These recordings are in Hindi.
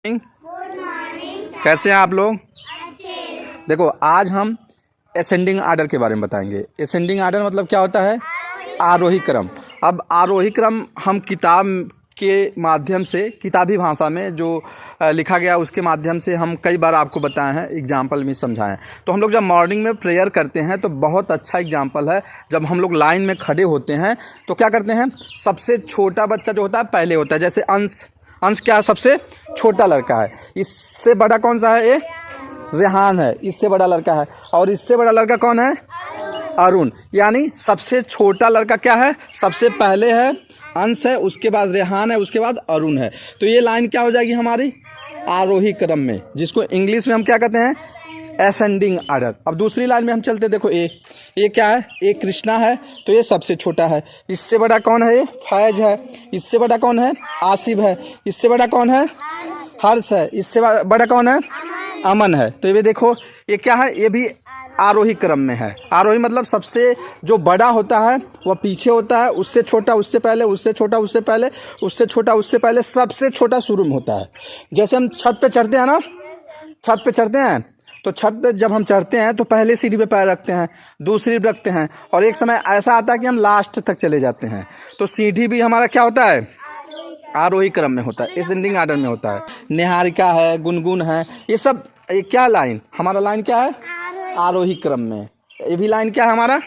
कैसे हैं आप लोग? देखो, आज हम असेंडिंग आर्डर के बारे में बताएंगे। असेंडिंग आर्डर मतलब क्या होता है? आरोही क्रम। अब आरोही क्रम हम किताब के माध्यम से, किताबी भाषा में जो लिखा गया उसके माध्यम से हम कई बार आपको बताए हैं, एग्जाम्पल में समझाएं। तो हम लोग जब मॉर्निंग में प्रेयर करते हैं तो बहुत अच्छा एग्जाम्पल है। जब हम लोग लाइन में खड़े होते हैं तो क्या करते हैं, सबसे छोटा बच्चा जो होता है पहले होता है। जैसे अंश क्या है? सबसे छोटा लड़का है। इससे बड़ा कौन सा है? ये रेहान है, इससे बड़ा लड़का है। और इससे बड़ा लड़का कौन है? अरुण। यानी सबसे छोटा लड़का क्या है? सबसे पहले है अंश है, उसके बाद रेहान है, उसके बाद अरुण है। तो ये लाइन क्या हो जाएगी हमारी? आरोही क्रम में, जिसको इंग्लिश में हम क्या कहते हैं? Ascending order. अब दूसरी लाइन में हम चलते, देखो ये क्या है? ये कृष्णा है, तो ये सबसे छोटा है। इससे बड़ा कौन है? ये फैज है। इससे बड़ा कौन है? आसिफ है। इससे बड़ा कौन है? हर्ष है। इससे बड़ा कौन है? अमन है। तो ये देखो, ये क्या है? ये भी आरोही क्रम में है। आरोही मतलब सबसे जो बड़ा होता है वह पीछे होता है, उससे छोटा उससे पहले, उससे छोटा उससे पहले, उससे छोटा उससे पहले, सबसे छोटा शुरू में होता है। जैसे हम छत पे चढ़ते हैं ना, छत पे चढ़ते हैं तो छत पे जब हम चढ़ते हैं तो पहले सीढ़ी पे पैर रखते हैं, दूसरी पे रखते हैं, और एक समय ऐसा आता है कि हम लास्ट तक चले जाते हैं। तो सीढ़ी भी हमारा क्या होता है? आरोही क्रम में होता है, असेंडिंग आर्डर में होता है। निहारिका है, गुनगुन है, ये सब ये क्या लाइन? हमारा लाइन क्या है? आरोही क्रम में। ये भी लाइन क्या है हमारा?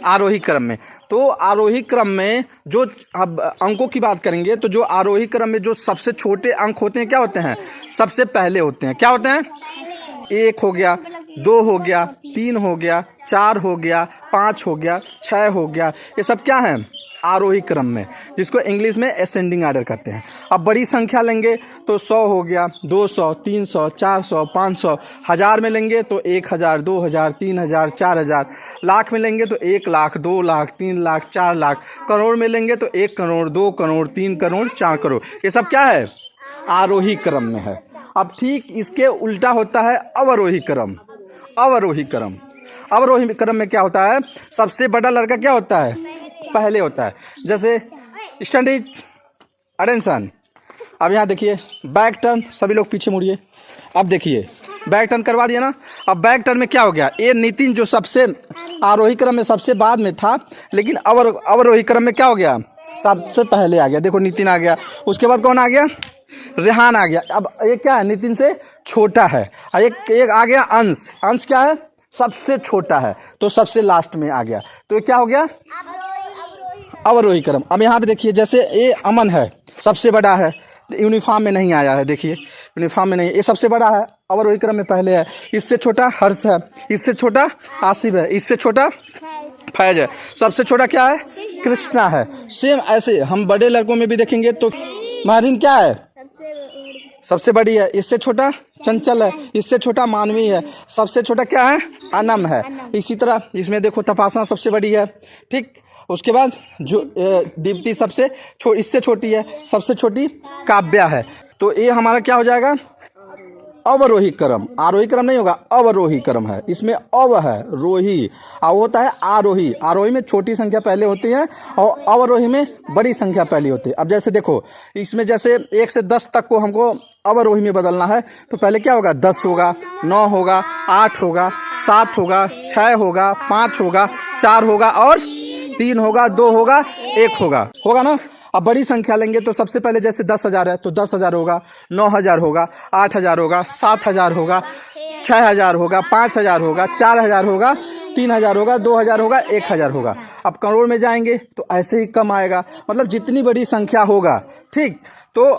आरोही क्रम में। तो आरोही क्रम में जो अब अंकों की बात करेंगे तो जो आरोही क्रम में जो सबसे छोटे अंक होते हैं क्या होते हैं? सबसे पहले होते हैं। क्या होते हैं? 1 हो गया, 2 हो गया, 3 हो गया, 4 हो गया, 5 हो गया, 6 हो गया। ये सब क्या है? आरोही क्रम में, जिसको इंग्लिश में असेंडिंग आर्डर कहते हैं। अब बड़ी संख्या लेंगे तो 100 हो गया, 200, 300, 400, 500। हज़ार में लेंगे तो 1000, 2000, 3000, 4000। लाख में लेंगे तो 1 लाख, 2 लाख, 3 लाख, 4 लाख। करोड़ में लेंगे तो 1 करोड़, 2 करोड़, 3 करोड़, 4 करोड़। ये सब क्या है? आरोही क्रम में है। अब ठीक इसके उल्टा होता है अवरोही क्रम। अवरोही क्रम, अवरोही क्रम में क्या होता है? सबसे बड़ा लड़का क्या होता है? पहले होता है। जैसे स्टैंडिंग अटेंशन। अब यहाँ देखिए, बैक टर्न, सभी लोग पीछे मुड़िए। अब देखिए, बैक टर्न करवा दिया ना। अब बैक टर्न में क्या हो गया? ये नितिन जो सबसे आरोही क्रम में सबसे बाद में था, लेकिन अवरोही क्रम में क्या हो गया? सबसे पहले आ गया। देखो, नितिन आ गया, उसके बाद कौन आ गया? रेहान आ गया। अब ये क्या है? नितिन से छोटा है। एक आ गया अंश। अंश क्या है? सबसे छोटा है, तो सबसे लास्ट में आ गया। तो ये क्या हो गया? अवरोही क्रम। अब यहाँ पे देखिए, जैसे ये अमन है, सबसे बड़ा है, यूनिफॉर्म में नहीं आया है। देखिए, यूनिफॉर्म में नहीं, ये सबसे बड़ा है, अवरोही क्रम में पहले है। इससे छोटा हर्ष है, इससे छोटा आसिफ है, इससे छोटा फैज है, सबसे छोटा क्या है? कृष्णा है। सेम ऐसे हम बड़े लड़कों में भी देखेंगे तो महरीन क्या है? सबसे बड़ी है। इससे छोटा चंचल है, इससे छोटा मानवी है, सबसे छोटा क्या है? अनम है। इसी तरह इसमें देखो, तपासना सबसे बड़ी है, ठीक। उसके बाद जो दीप्ति इससे छोटी है, सबसे छोटी काव्या है। तो ये हमारा क्या हो जाएगा? अवरोही क्रम। आरोही क्रम नहीं होगा, अवरोही क्रम है। इसमें अव है, रोही, और होता है आरोही। आरोही में छोटी संख्या पहले होती है और अवरोही में बड़ी संख्या पहले होती है। अब जैसे देखो, इसमें जैसे 1 से 10 तक को हमको अवरोही में बदलना है तो पहले क्या होगा? 10 होगा, 9 होगा, 8 होगा, 7 होगा, 6 होगा, 5 होगा, 4 होगा, और 3 होगा, 2 होगा, 1 होगा ना। अब बड़ी संख्या लेंगे तो सबसे पहले जैसे 10,000 है तो 10,000 होगा, 9,000 होगा, 8,000 होगा, 7,000 होगा, 6,000 होगा, 5,000 होगा, 4,000 होगा, 3,000 होगा, 2,000 होगा, 1,000 होगा। अब करोड़ में जाएंगे तो ऐसे ही कम आएगा, मतलब जितनी बड़ी संख्या होगा, ठीक। तो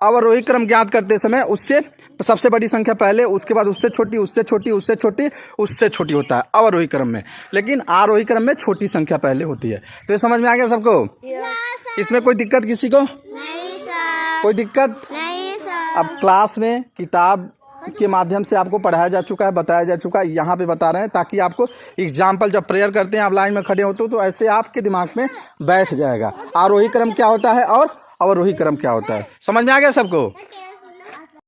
अवरोही क्रम ज्ञात करते समय उससे सबसे बड़ी संख्या पहले, उसके बाद उससे छोटी, उससे छोटी, उससे छोटी, उससे छोटी होता है अवरोही क्रम में। लेकिन आरोही क्रम में छोटी संख्या पहले होती है। तो ये समझ में आ गया सबको? इसमें कोई दिक्कत किसी को? नहीं सर। कोई दिक्कत नहीं सर। अब क्लास में किताब के माध्यम से आपको पढ़ाया जा चुका है, बताया जा चुका है, यहाँ पे बता रहे हैं ताकि आपको एग्जाम्पल, जब प्रेयर करते हैं आप लाइन में खड़े होते हो तो ऐसे आपके दिमाग में बैठ जाएगा आरोही क्रम क्या होता है और अवरोही क्रम क्या होता है। समझ में आ गया सबको?